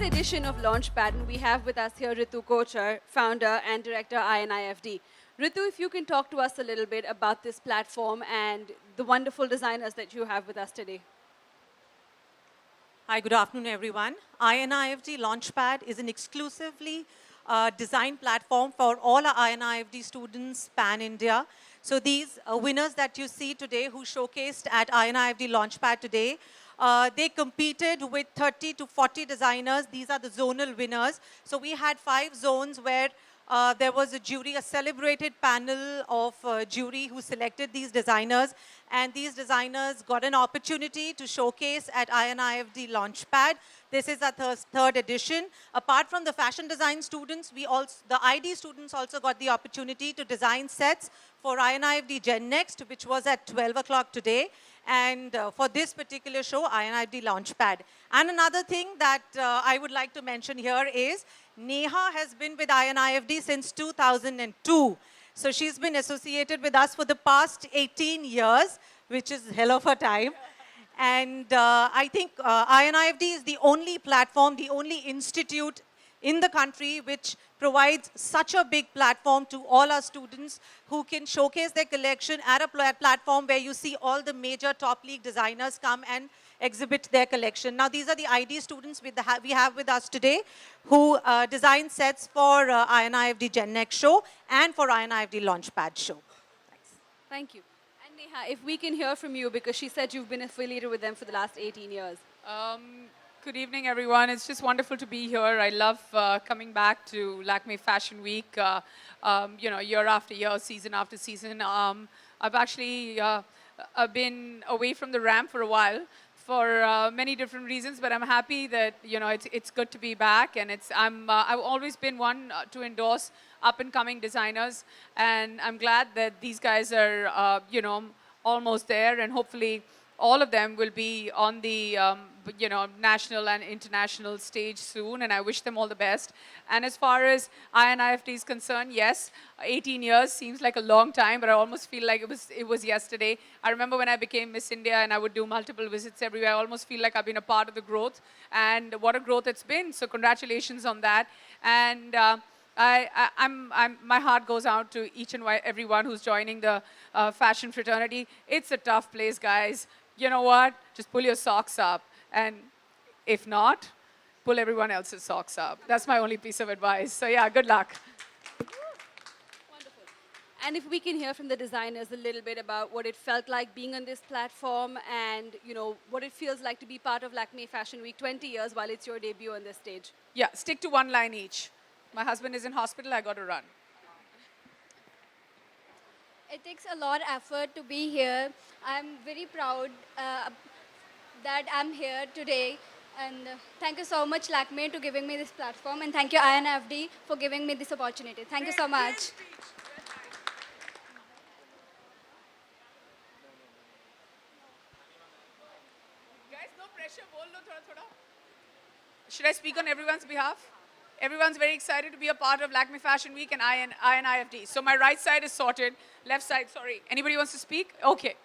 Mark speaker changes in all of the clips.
Speaker 1: third edition of Launchpad, and we have with us here Ritu Kochar, founder and director INIFD. Ritu, if you can talk to us a little bit about this platform and the wonderful designers that you have with us today.
Speaker 2: Hi, good afternoon, everyone. INIFD Launchpad is an exclusively designed platform for all our INIFD students pan-India. So these winners that you see today who showcased at INIFD Launchpad today, they competed with 30 to 40 designers. These are the zonal winners. So we had 5 zones where there was a jury, a celebrated panel of jury who selected these designers. And these designers got an opportunity to showcase at INIFD Launchpad. This is our third edition. Apart from the fashion design students, the ID students also got the opportunity to design sets for INIFD Gen Next, which was at 12 o'clock today. And for this particular show, INIFD Launchpad. And another thing that I would like to mention here is Neha has been with INIFD since 2002. So she's been associated with us for the past 18 years, which is a hell of a time. And I think INIFD is the only platform, the only institute in the country which provides such a big platform to all our students who can showcase their collection at a platform where you see all the major top league designers come and exhibit their collection. Now, these are the ID students we have with us today who design sets for INIFD Gen Next show and for INIFD Launchpad show. Thanks.
Speaker 1: Thank you. And Neha, if we can hear from you, because she said you've been affiliated with them for the last 18 years.
Speaker 3: Good evening, everyone. It's just wonderful to be here. I love coming back to Lakme Fashion Week, year after year, season after season. I've actually been away from the ramp for a while for many different reasons, but I'm happy that it's good to be back, and I've always been one to endorse up-and-coming designers, and I'm glad that these guys are almost there, and hopefully all of them will be on the national and international stage soon, and I wish them all the best. And as far as INIFT is concerned, yes, 18 years seems like a long time, but I almost feel like it was yesterday. I remember when I became Miss India and I would do multiple visits everywhere. I almost feel like I've been a part of the growth, and what a growth it's been. So congratulations on that. And my heart goes out to each and everyone who's joining the fashion fraternity. It's a tough place, guys. You know what? Just pull your socks up. And if not, pull everyone else's socks up. That's my only piece of advice. So yeah, good luck.
Speaker 1: Wonderful. And if we can hear from the designers a little bit about what it felt like being on this platform and what it feels like to be part of Lakme Fashion Week 20 years while it's your debut on this stage.
Speaker 3: Yeah, stick to one line each. My husband is in hospital, I got to run.
Speaker 4: It takes a lot of effort to be here. I'm very proud that I'm here today. And thank you so much, Lakme, to giving me this platform. And thank you, INFD, for giving me this opportunity. Thank you so much.
Speaker 3: Guys, no pressure. Bol lo thoda thoda. Should I speak on everyone's behalf? Everyone's very excited to be a part of Lakme Fashion Week and INIFD. So my right side is sorted. Left side, sorry. Anybody wants to speak? Okay.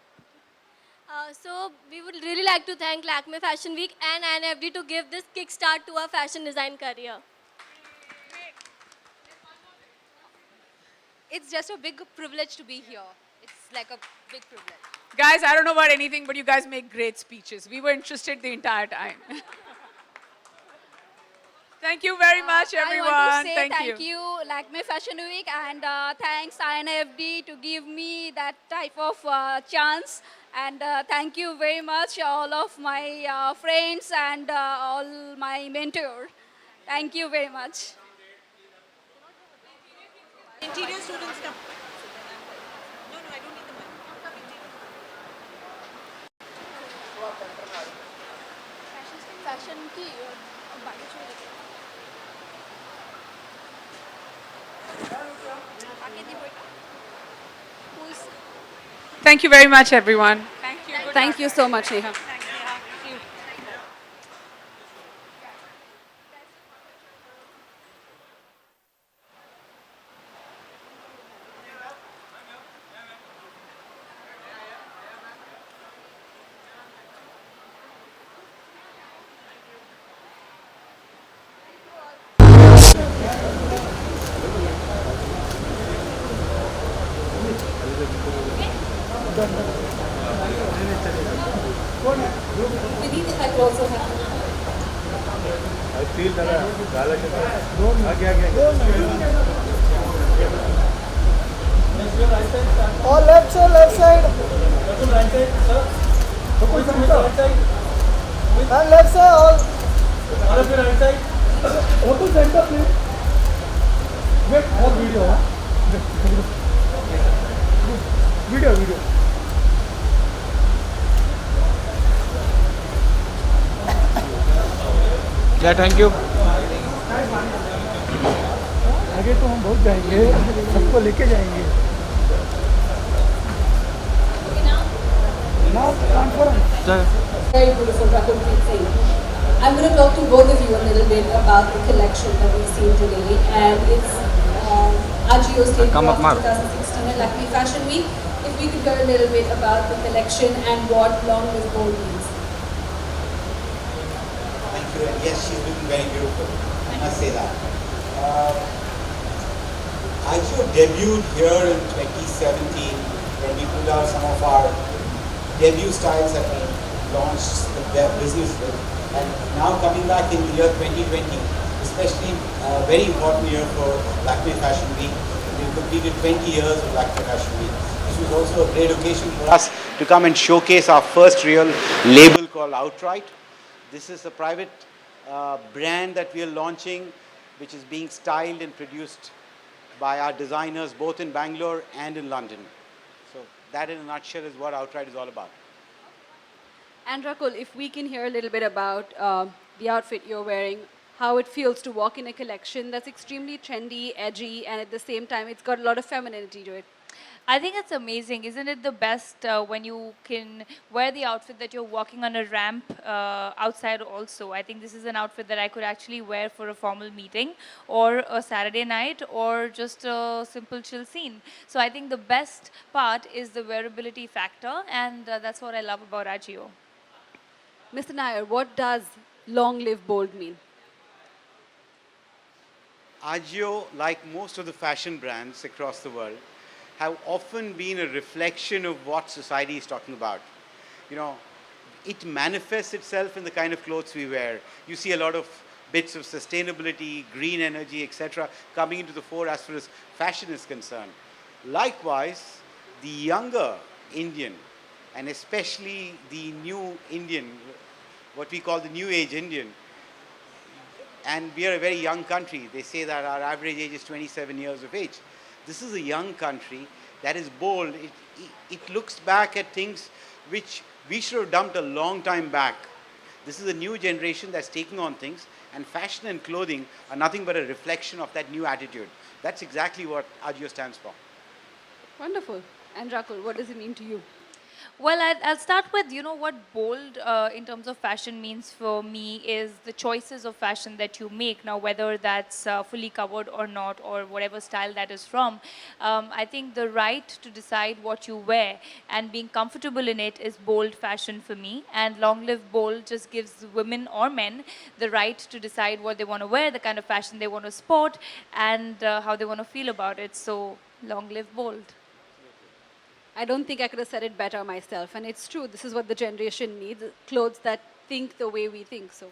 Speaker 5: So we would really like to thank Lakme Fashion Week and INFD to give this kickstart to our fashion design career.
Speaker 6: It's just a big privilege to be here. It's like a big privilege.
Speaker 3: Guys, I don't know about anything, but you guys make great speeches. We were interested the entire time. Thank you very much, everyone.
Speaker 6: I want to say thank you, Lakme Fashion Week, and thanks INFD to give me that type of chance. And thank you very much, all of my friends and all my mentors. Thank you very much.
Speaker 2: Interior students come. No, I don't need the mic.
Speaker 6: Fashion की
Speaker 3: Thank you very much, everyone. Thank you.
Speaker 1: Thank you so much, Neha. to also have.
Speaker 7: I feel that
Speaker 8: All left side, left side. And left side, all. All of your right side. Auto center, please. Wait, more video. Huh? Video.
Speaker 7: Yeah, thank you.
Speaker 8: आगे तो हम बहुत जाएंगे, सबको लेके जाएंगे. Now conference.
Speaker 1: Very beautiful, Rakulpreet Singh. I'm going to talk to both of you a little bit about the collection that we've seen today, and it's Ajio's
Speaker 7: Come up, Mark.
Speaker 1: 2016 at Lakme Fashion Week. If we could hear a little bit about the collection and what Long Live Gold means.
Speaker 9: Thank you, and yes, she's looking very beautiful. I must say that. Ajio debuted here in 2017 when we pulled out some of our debut styles that we launched the business with, and now coming back in the year 2020, especially a very important year for Lakme Fashion Week. We've completed 20 years of Lakme Fashion Week. This was also a great occasion for us to come and showcase our first real label called Outright. This is a private brand that we are launching, which is being styled and produced by our designers both in Bangalore and in London. So that in a nutshell is what Outright is all about.
Speaker 1: And Rakul, if we can hear a little bit about the outfit you're wearing, how it feels to walk in a collection that's extremely trendy, edgy, and at the same time, it's got a lot of femininity to it.
Speaker 10: I think it's amazing. Isn't it the best when you can wear the outfit that you're walking on a ramp outside also? I think this is an outfit that I could actually wear for a formal meeting or a Saturday night or just a simple chill scene. So I think the best part is the wearability factor, and that's what I love about Ajio.
Speaker 1: Mr. Nair, what does Long Live Bold mean?
Speaker 9: Ajio, like most of the fashion brands across the world, have often been a reflection of what society is talking about. You know, it manifests itself in the kind of clothes we wear. You see a lot of bits of sustainability, green energy, etc., coming into the fore as far as fashion is concerned. Likewise, the younger Indian, and especially the new Indian, what we call the new age Indian, and we are a very young country. They say that our average age is 27 years of age. This is a young country that is bold. It looks back at things which we should have dumped a long time back. This is a new generation that's taking on things, and fashion and clothing are nothing but a reflection of that new attitude. That's exactly what Ajio stands for.
Speaker 1: Wonderful. And Rakul, what does it mean to you?
Speaker 10: Well, I'll start with, what bold in terms of fashion means for me is the choices of fashion that you make. Now, whether that's fully covered or not, or whatever style that is from, I think the right to decide what you wear and being comfortable in it is bold fashion for me. And Long Live Bold just gives women or men the right to decide what they want to wear, the kind of fashion they want to sport, and how they want to feel about it. So, Long Live Bold.
Speaker 1: I don't think I could have said it better myself. And it's true, this is what the generation needs, clothes that think the way we think. So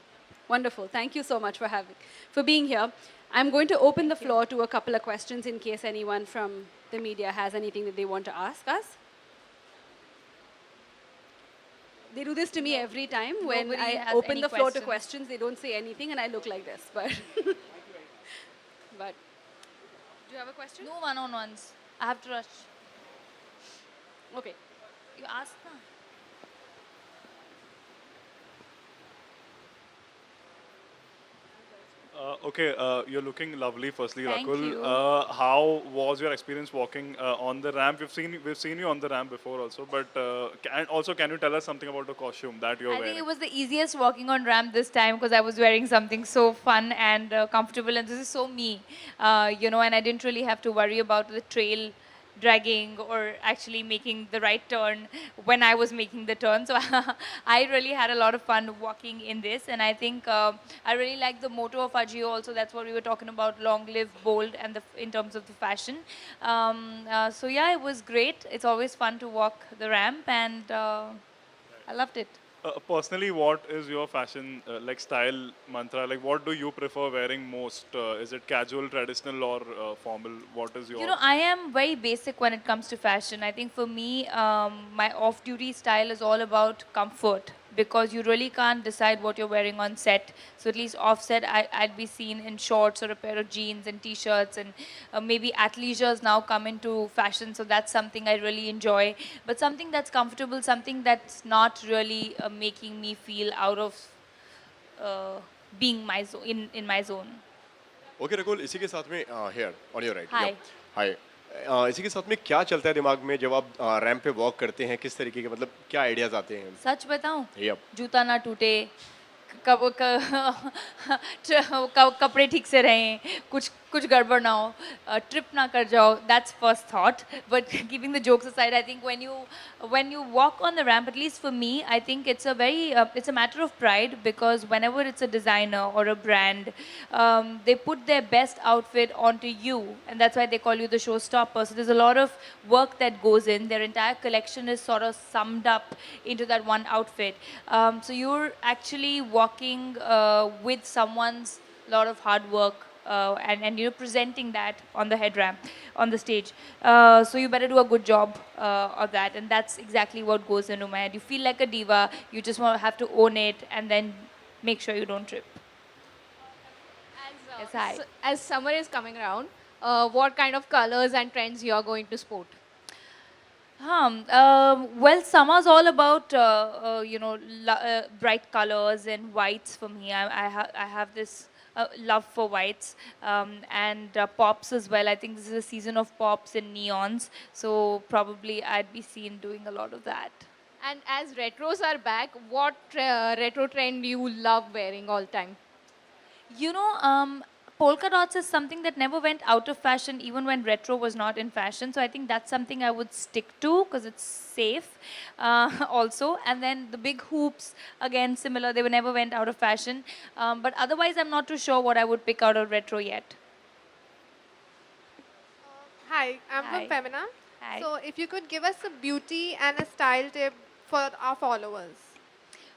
Speaker 1: wonderful. Thank you so much for being here. I'm going to open the floor to a couple of questions in case anyone from the media has anything that they want to ask us. They do this to me every time. When
Speaker 10: Nobody
Speaker 1: I
Speaker 10: has
Speaker 1: open
Speaker 10: any
Speaker 1: the floor to
Speaker 10: questions.
Speaker 1: questions, they don't say anything and I look like this. But, but do you have a question?
Speaker 10: No one-on-ones. I have to rush.
Speaker 1: Okay.
Speaker 10: You ask now.
Speaker 11: Okay, you're looking lovely. Firstly,
Speaker 10: Thank
Speaker 11: Rakul,
Speaker 10: you.
Speaker 11: how was your experience walking on the ramp? We've seen you on the ramp before also, but can you tell us something about the costume that you're
Speaker 10: I
Speaker 11: wearing?
Speaker 10: think it was the easiest walking on ramp this time because I was wearing something so fun and comfortable, and this is so me, and I didn't really have to worry about the trail dragging or actually making the right turn when I was making the turn. So I really had a lot of fun walking in this, and I think I really like the motto of Ajio also. That's what we were talking about, long live bold, and in terms of the fashion. So yeah, it was great. It's always fun to walk the ramp, and I loved it.
Speaker 11: Personally, what is your fashion like style mantra? Like, what do you prefer wearing most? Is it casual, traditional, or formal? What is
Speaker 10: You
Speaker 11: your?
Speaker 10: know, I am very basic when it comes to fashion. I think for me, my off duty style is all about comfort because you really can't decide what you're wearing on set. So, at least offset, I'd be seen in shorts or a pair of jeans and t shirts, and maybe athleisure's now come into fashion. So, that's something I really enjoy. But something that's comfortable, something that's not really making me feel out of uh, being in my zone.
Speaker 12: Okay Rakul, इसी के साथ में hair on your right, या
Speaker 10: Hi.
Speaker 12: हाय। इसी के साथ में क्या चलता है दिमाग में जब आप रैंप पे वॉक करते हैं? किस तरीके के मतलब क्या आइडियाज आते हैं?
Speaker 10: सच बताऊं,
Speaker 12: यप।
Speaker 10: जूता ना टूटे, कपड़े ठीक से रहें, कुछ कुछ गड़बड़ ना हो, ट्रिप ना कर जाओ. That's first thought. But keeping the jokes aside, I think when you walk on the ramp, at least for me, I think it's it's a matter of pride because whenever it's a designer or a brand, they put their best outfit onto you, and that's why they call you the showstopper. So there's a lot of work that goes in. Their entire collection is sort of summed up into that one outfit. So you're actually walking with someone's lot of hard work and you're presenting that on the head ramp, on the stage. So you better do a good job of that, and that's exactly what goes into my head. You feel like a diva, you just have to own it and then make sure you don't trip. Yes, hi.
Speaker 13: As summer is coming around, what kind of colors and trends you are going to sport?
Speaker 10: Well, summer's all about bright colors and whites for me. I have this love for whites and pops as well. I think this is a season of pops and neons, so probably I'd be seen doing a lot of that.
Speaker 13: And as retros are back, what retro trend you love wearing all time?
Speaker 10: You know, polka dots is something that never went out of fashion even when retro was not in fashion. So I think that's something I would stick to because it's safe also. And then the big hoops, again, similar. They never went out of fashion. But otherwise, I'm not too sure what I would pick out of retro yet.
Speaker 14: Hi, I'm
Speaker 10: Hi.
Speaker 14: from Femina.
Speaker 10: Hi.
Speaker 14: So if you could give us a beauty and a style tip for our followers.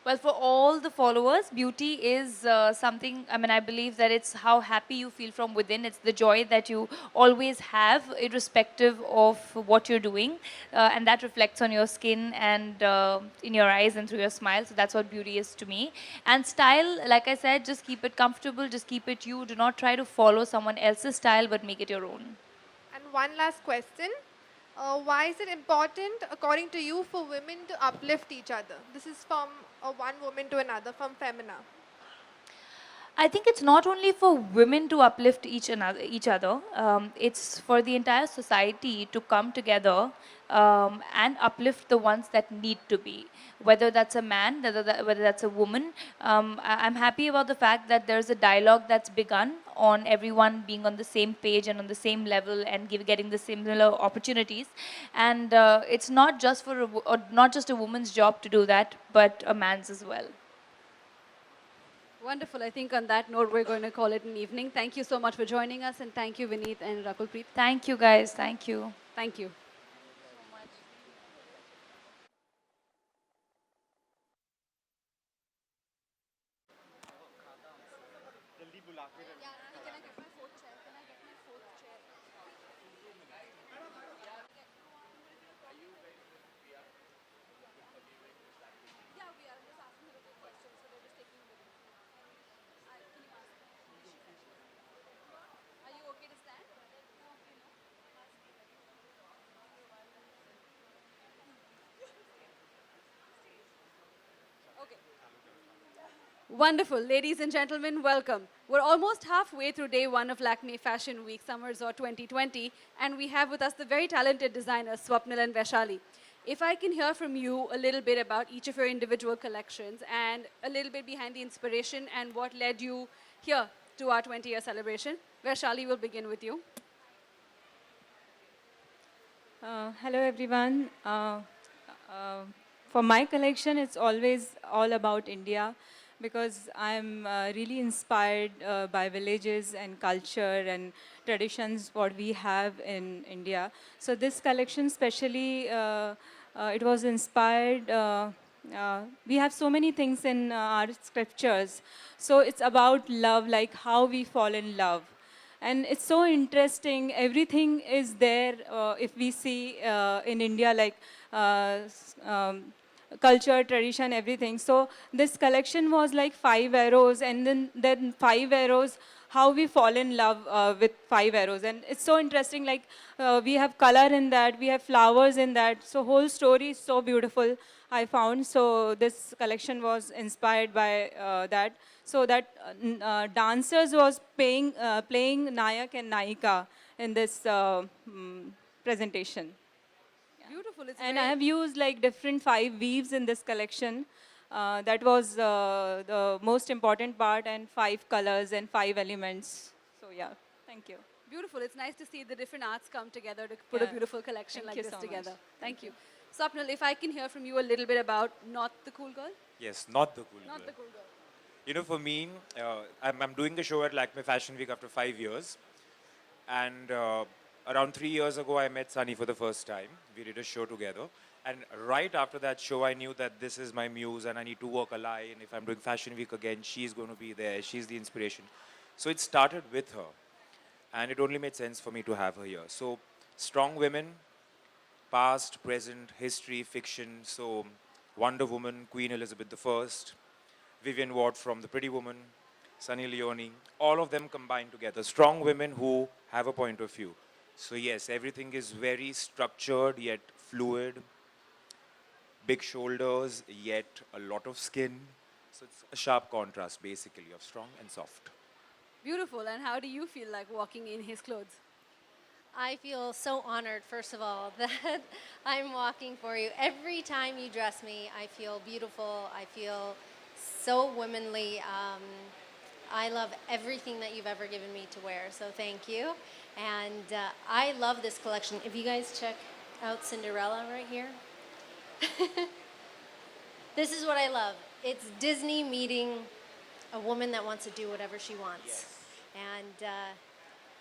Speaker 10: Well, for all the followers, beauty is something, I mean, I believe that it's how happy you feel from within. It's the joy that you always have, irrespective of what you're doing. And that reflects on your skin and in your eyes and through your smile. So that's what beauty is to me. And style, like I said, just keep it comfortable, just keep it you. Do not try to follow someone else's style, but make it your own.
Speaker 14: And one last question. Why is it important, according to you, for women to uplift each other? This is from one woman to another, from Femina.
Speaker 10: I think it's not only for women to uplift each other. It's for the entire society to come together and uplift the ones that need to be. Whether that's a man, whether that's a woman. I'm happy about the fact that there's a dialogue that's begun on everyone being on the same page and on the same level and getting the similar opportunities. And it's not just not just a woman's job to do that, but a man's as well.
Speaker 1: Wonderful. I think on that note, we're going to call it an evening. Thank you so much for joining us, and thank you, Vineet and Rakulpreet.
Speaker 10: Thank you, guys. Thank you.
Speaker 1: Thank you. Wonderful. Ladies and gentlemen, welcome. We're almost halfway through day one of Lakme Fashion Week Summer Resort 2020, and we have with us the very talented designers, Swapnil and Vaishali. If I can hear from you a little bit about each of your individual collections and a little bit behind the inspiration and what led you here to our 20-year celebration. Vaishali, will begin with you.
Speaker 15: Hello, everyone. For my collection, it's always all about India, because I'm really inspired by villages and culture and traditions what we have in India. So this collection especially, it was inspired we have so many things in our scriptures. So it's about love, like how we fall in love. And it's so interesting. Everything is there if we see in India, like culture, tradition, everything. So this collection was like 5 arrows, and then 5 arrows, how we fall in love with 5 arrows. And it's so interesting, like we have color in that, we have flowers in that. So whole story is so beautiful, I found. So this collection was inspired by that. So that dancers was playing Nayak and Naika in this presentation.
Speaker 1: Beautiful. It's
Speaker 15: And
Speaker 1: very
Speaker 15: I have used like different 5 weaves in this collection. That was the most important part, and 5 colors and 5 elements. So yeah, thank you.
Speaker 1: beautiful. It's nice to see the different arts come together to put a
Speaker 15: Yeah.
Speaker 1: beautiful collection
Speaker 15: Thank
Speaker 1: like
Speaker 15: you
Speaker 1: this
Speaker 15: so much.
Speaker 1: together. Thank
Speaker 15: Thank
Speaker 1: you. Swapnil, if I can hear from you a little bit about Not the Cool Girl.
Speaker 16: Yes, not the cool
Speaker 1: Not
Speaker 16: girl.
Speaker 1: the Cool Girl.
Speaker 16: You know, for me, I'm doing the show at Lakme Fashion Week after 5 years. And around 3 years ago, I met Sunny for the first time. We did a show together. And right after that show, I knew that this is my muse and I need to walk a line. If I'm doing Fashion Week again, she's going to be there. She's the inspiration. So it started with her. And it only made sense for me to have her here. So strong women, past, present, history, fiction. So Wonder Woman, Queen Elizabeth I, Vivienne Ward from The Pretty Woman, Sunny Leone, all of them combined together. Strong women who have a point of view. So yes, everything is very structured yet fluid. Big shoulders yet a lot of skin. So it's a sharp contrast basically of strong and soft.
Speaker 1: Beautiful. And how do you feel like walking in his clothes?
Speaker 17: I feel so honored, first of all, that I'm walking for you. Every time you dress me, I feel beautiful. I feel so womanly. I love everything that you've ever given me to wear, so thank you. And I love this collection. If you guys check out Cinderella right here, this is what I love. It's Disney meeting a woman that wants to do whatever she wants. And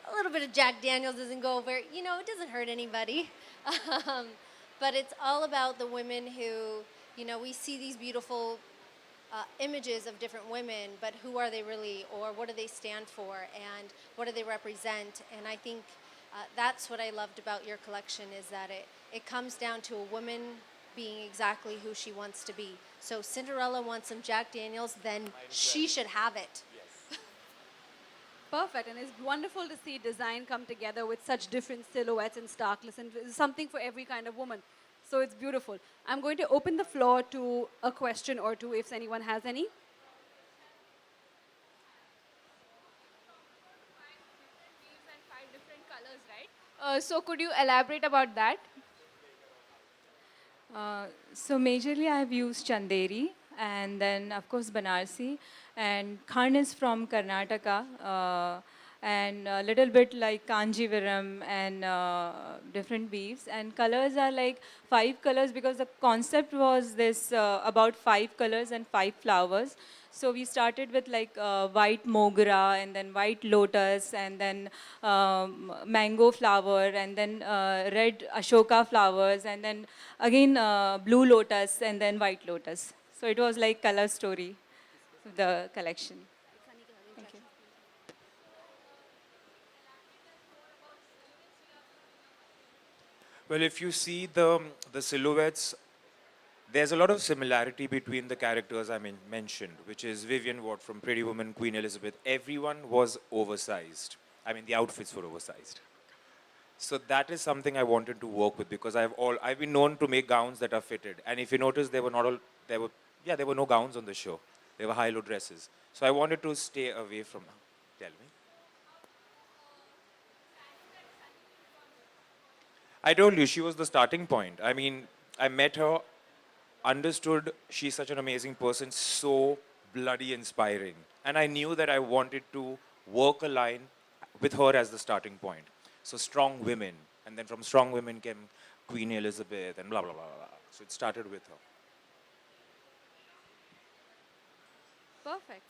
Speaker 17: a little bit of Jack Daniels doesn't go over, you know, it doesn't hurt anybody. But it's all about the women who, you know, we see these beautiful images of different women, but who are they really, or what do they stand for, and what do they represent? And I think that's what I loved about your collection, is that it comes down to a woman being exactly who she wants to be. So Cinderella wants some Jack Daniels, then she should have it.
Speaker 1: Perfect. And it's wonderful to see design come together with such different silhouettes and starkness, and it's something for every kind of woman. So it's beautiful. I'm going to open the floor to a question or two if anyone has any.
Speaker 13: So could you elaborate about that?
Speaker 15: So majorly I have used Chanderi, and then of course Banarsi, and Khan is from Karnataka, and a little bit like Kanjivaram and different weaves. And colors are like 5 colors, because the concept was this about 5 colors and 5 flowers. So we started with like white mogra, and then white lotus, and then mango flower, and then red ashoka flowers, and then again blue lotus, and then white lotus. So it was like color story of the collection. Thank you.
Speaker 16: Well, if you see the silhouettes, there's a lot of similarity between the characters I mentioned, which is Vivienne Ward from Pretty Woman, Queen Elizabeth. Everyone was oversized. I mean, the outfits were oversized. So that is something I wanted to work with, because I've been known to make gowns that are fitted. And if you notice, there were no gowns on the show. They were high-low dresses. So I wanted to stay away from. Tell me. I told you, she was the starting point. I mean, I met her, understood she's such an amazing person, so bloody inspiring. And I knew that I wanted to work a line with her as the starting point. So strong women. And then from strong women came Queen Elizabeth and blah, blah, blah, blah. So it started with her.
Speaker 1: Perfect.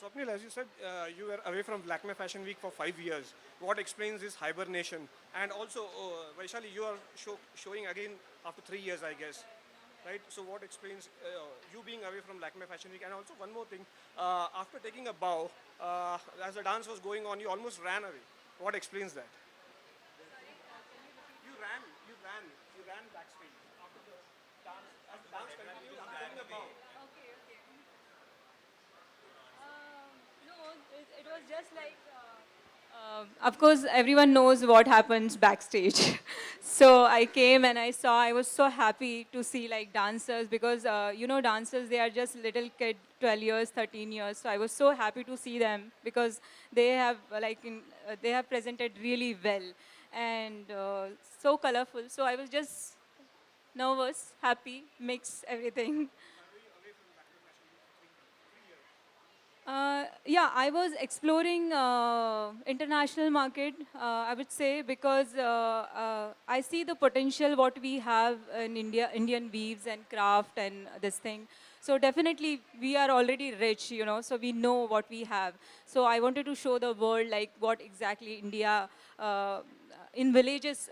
Speaker 8: Swapnil, as you said, you were away from Lakme Fashion Week for 5 years. What explains this hibernation? And also, Vaishali, you are showing again after 3 years, I guess. Right? So what explains you being away from Lakme Fashion Week? And also one more thing, after taking a bow, as the dance was going on, you almost ran away. What explains that? You ran backstage after the dance. As the dance continued, after taking a bow.
Speaker 15: No, it was just like, of course, everyone knows what happens backstage. So I came and I was so happy to see like dancers because, dancers, they are just little kid, 12 years, 13 years. So I was so happy to see them because they have they have presented really well and so colorful. So I was just nervous, happy, mix everything. Yeah, I was exploring international market, I would say, because I see the potential what we have in India, Indian weaves and craft and this thing. So definitely we are already rich, so we know what we have. So I wanted to show the world like what exactly India, in villages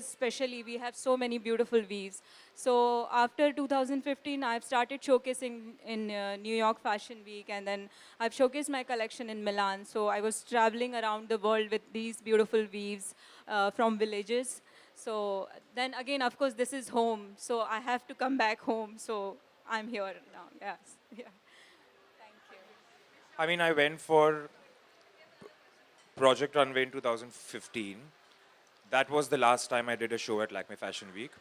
Speaker 15: especially, we have so many beautiful weaves. So after 2015, I've started showcasing in New York Fashion Week, and then I've showcased my collection in Milan. So I was traveling around the world with these beautiful weaves from villages. So then again, of course, this is home. So I have to come back home. So I'm here now. Yes. Yeah. Thank you.
Speaker 16: I mean, I went for Project Runway in 2015. That was the last time I did a show at Lakme Fashion Week.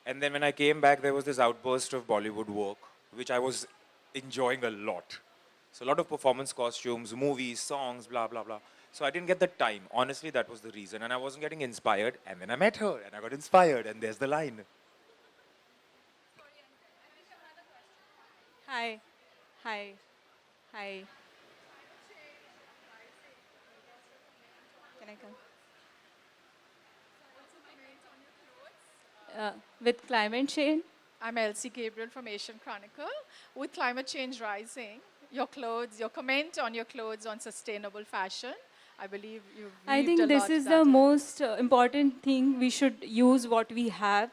Speaker 16: And then when I came back, there was this outburst of Bollywood work, which I was enjoying a lot. So a lot of performance costumes, movies, songs, blah, blah, blah. So I didn't get the time. Honestly, that was the reason. And I wasn't getting inspired. And then I met her and I got inspired. And there's the line.
Speaker 15: Hi. Hi. Hi. Can I come? With climate change.
Speaker 3: I'm Elsie Gabriel from Asian Chronicle. With climate change rising, your clothes, your comment on your clothes on sustainable fashion, I believe you've
Speaker 15: I
Speaker 3: weaved a
Speaker 15: think this
Speaker 3: lot
Speaker 15: is
Speaker 3: that
Speaker 15: the
Speaker 3: in.
Speaker 15: most important thing. We should use what we have.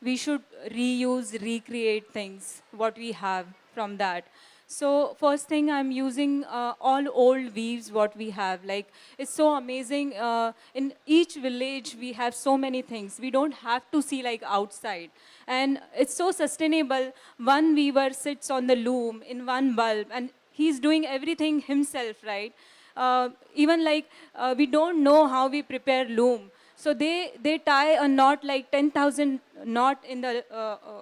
Speaker 15: We should reuse, recreate things, what we have from that. So first thing, I'm using all old weaves, what we have. Like, it's so amazing. In each village, we have so many things. We don't have to see like outside. And it's so sustainable. One weaver sits on the loom in one bulb, and he's doing everything himself, right? Even like we don't know how we prepare loom. So they tie a knot like 10,000 knot in the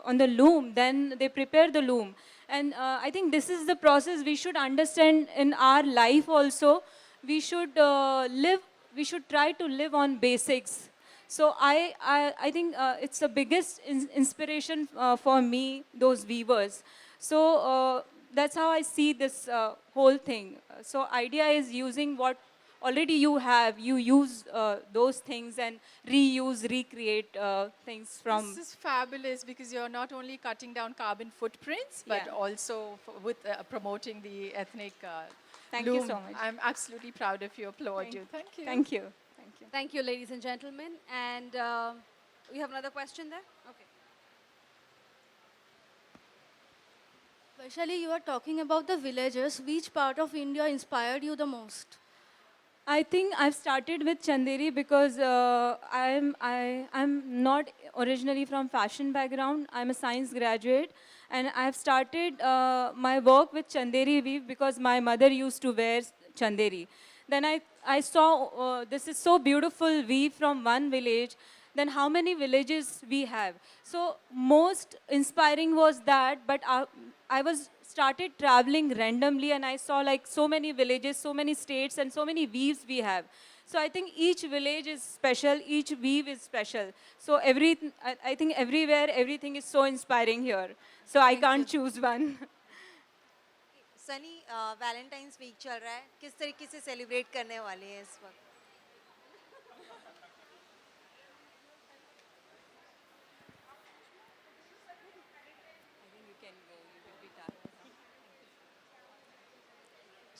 Speaker 15: on the loom. Then they prepare the loom. And I think this is the process we should understand in our life also. We should live. We should try to live on basics. So I think it's the biggest inspiration for me, those weavers. So that's how I see this whole thing. So idea is using what already you have. You use those things and reuse, recreate things from.
Speaker 3: This is fabulous because you're not only cutting down carbon footprints, but
Speaker 15: Yeah.
Speaker 3: also with promoting the ethnic
Speaker 15: Thank
Speaker 3: loom.
Speaker 15: you so much.
Speaker 3: I'm absolutely proud of you. Applaud you. Thank you.
Speaker 15: Thank you. Thank you.
Speaker 1: Thank you, ladies and gentlemen. And we have another question there? Okay.
Speaker 4: Vaishali, you are talking about the villages. Which part of India inspired you the most?
Speaker 15: I think I've started with Chanderi because I'm not originally from fashion background. I'm a science graduate, and I've started my work with Chanderi weave because my mother used to wear Chanderi. Then I saw this is so beautiful weave from one village. Then how many villages we have? So most inspiring was that, but I was started traveling randomly and I saw like so many villages, so many states and so many weaves we have. So I think each village is special, each weave is special. So I think everywhere, everything is so inspiring here. So I can't choose one.
Speaker 18: Sunny Valentine's week चल रहा है किस तरीके से celebrate करने वाले हैं इस वक्त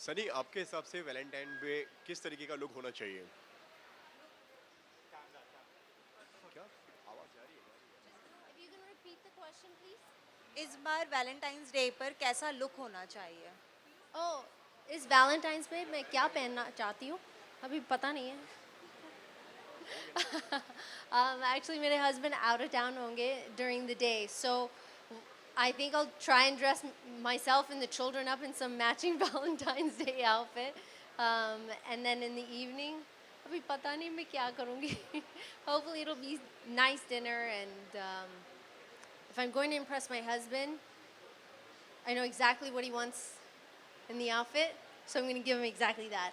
Speaker 12: सनी, आपके हिसाब से वैलेंटाइन डे किस तरीके का लुक होना चाहिए? क्या आवाज जा रही है?
Speaker 17: If you can repeat the question, please. इस बार वैलेंटाइंस डे पर कैसा लुक होना चाहिए? ओह, इस वैलेंटाइंस पे मैं क्या पहनना चाहती हूँ अभी पता नहीं है. Actually, मेरे husband out of town होंगे during the day, so I think I'll try and dress myself and the children up in some matching Valentine's Day outfit, and then in the evening, अभी पता नहीं मैं क्या करूँगी. Hopefully, it'll be nice dinner, and if I'm going to impress my husband, I know exactly what he wants in the outfit, so I'm going to give him exactly that.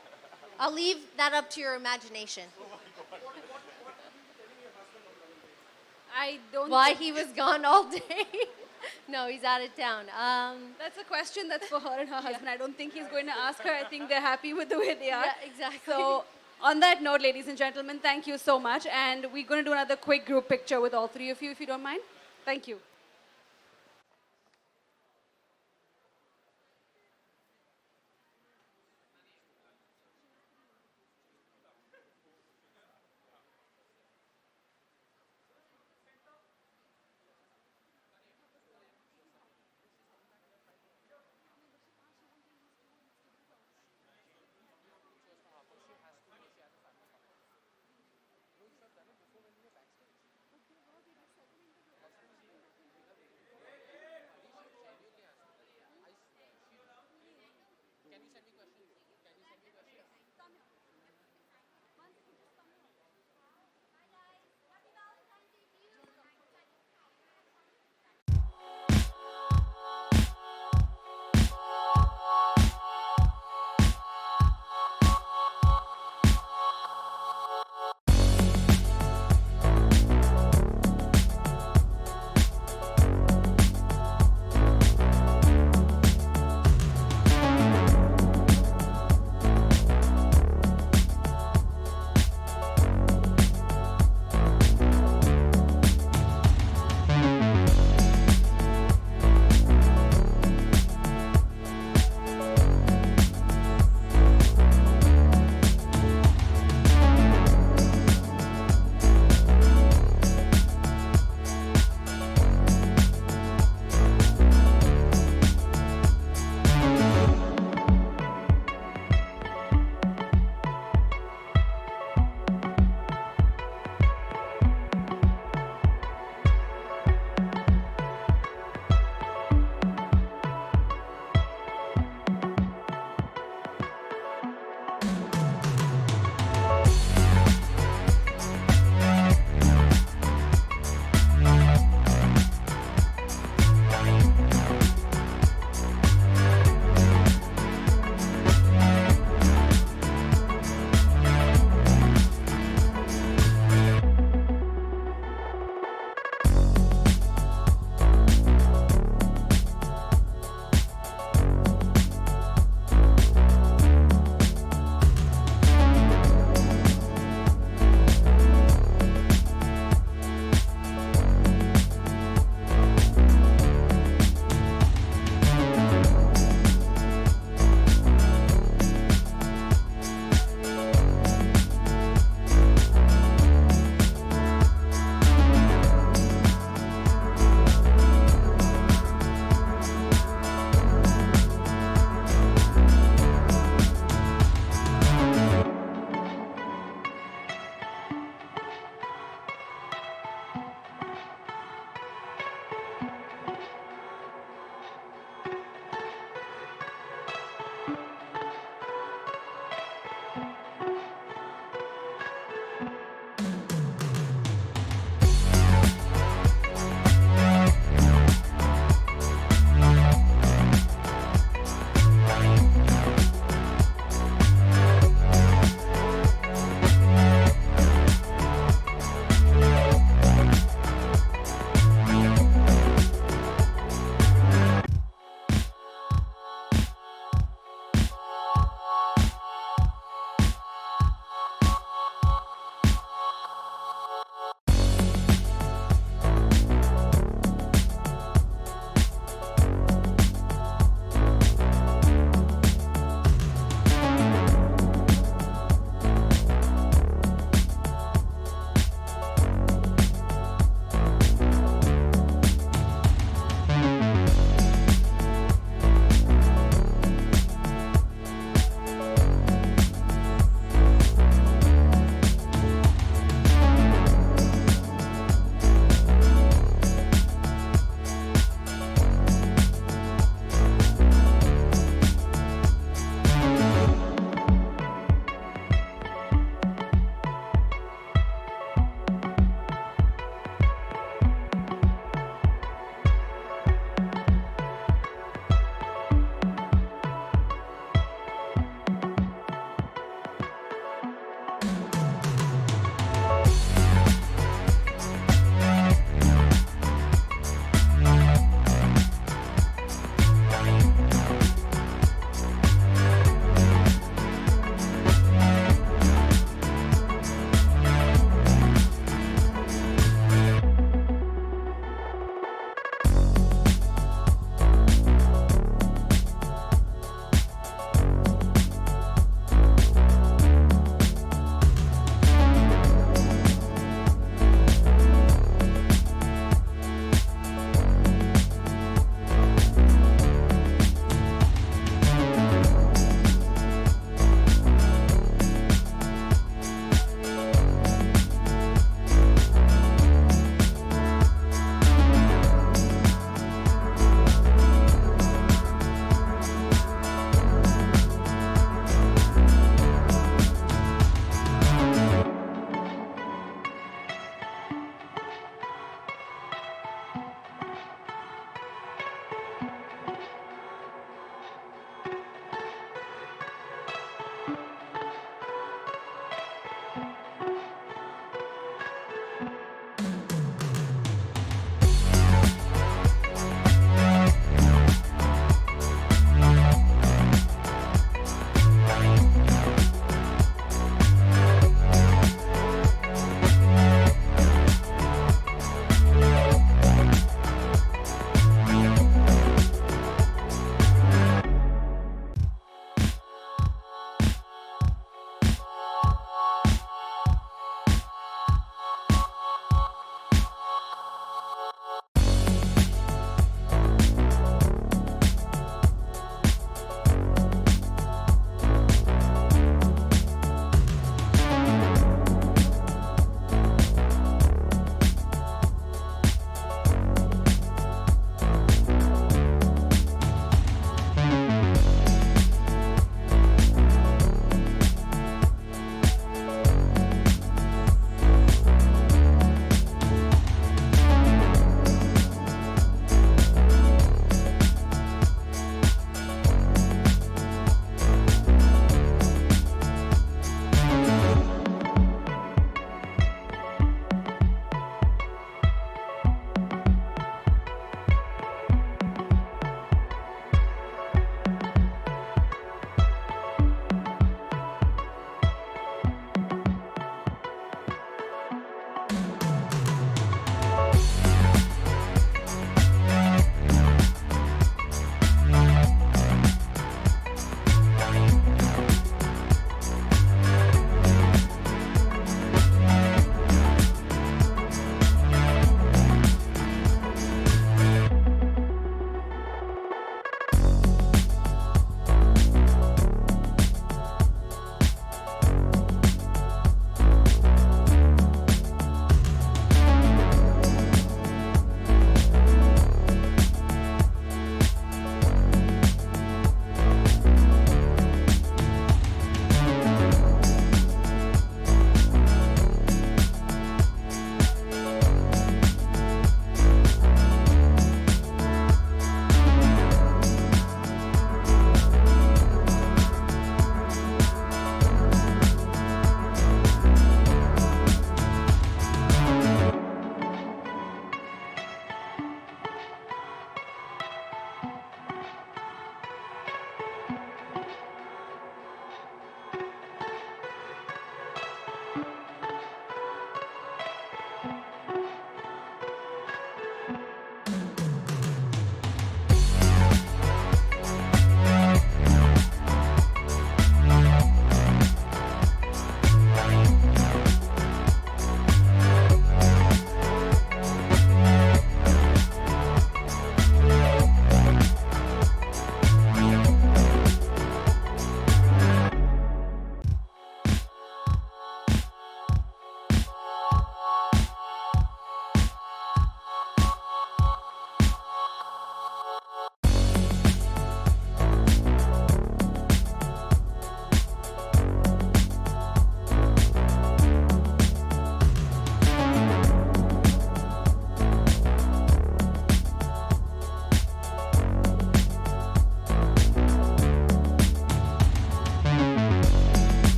Speaker 17: I'll leave that up to your imagination.
Speaker 1: I don't.
Speaker 17: Why
Speaker 1: think-
Speaker 17: he was gone all day? No, he's out of town.
Speaker 1: That's a question that's for her and her husband. I don't think he's going to ask her. I think they're happy with the way they are.
Speaker 17: Yeah, exactly.
Speaker 1: So, on that note, ladies and gentlemen, thank you so much. And we're going to do another quick group picture with all three of you, if you don't mind. Thank you.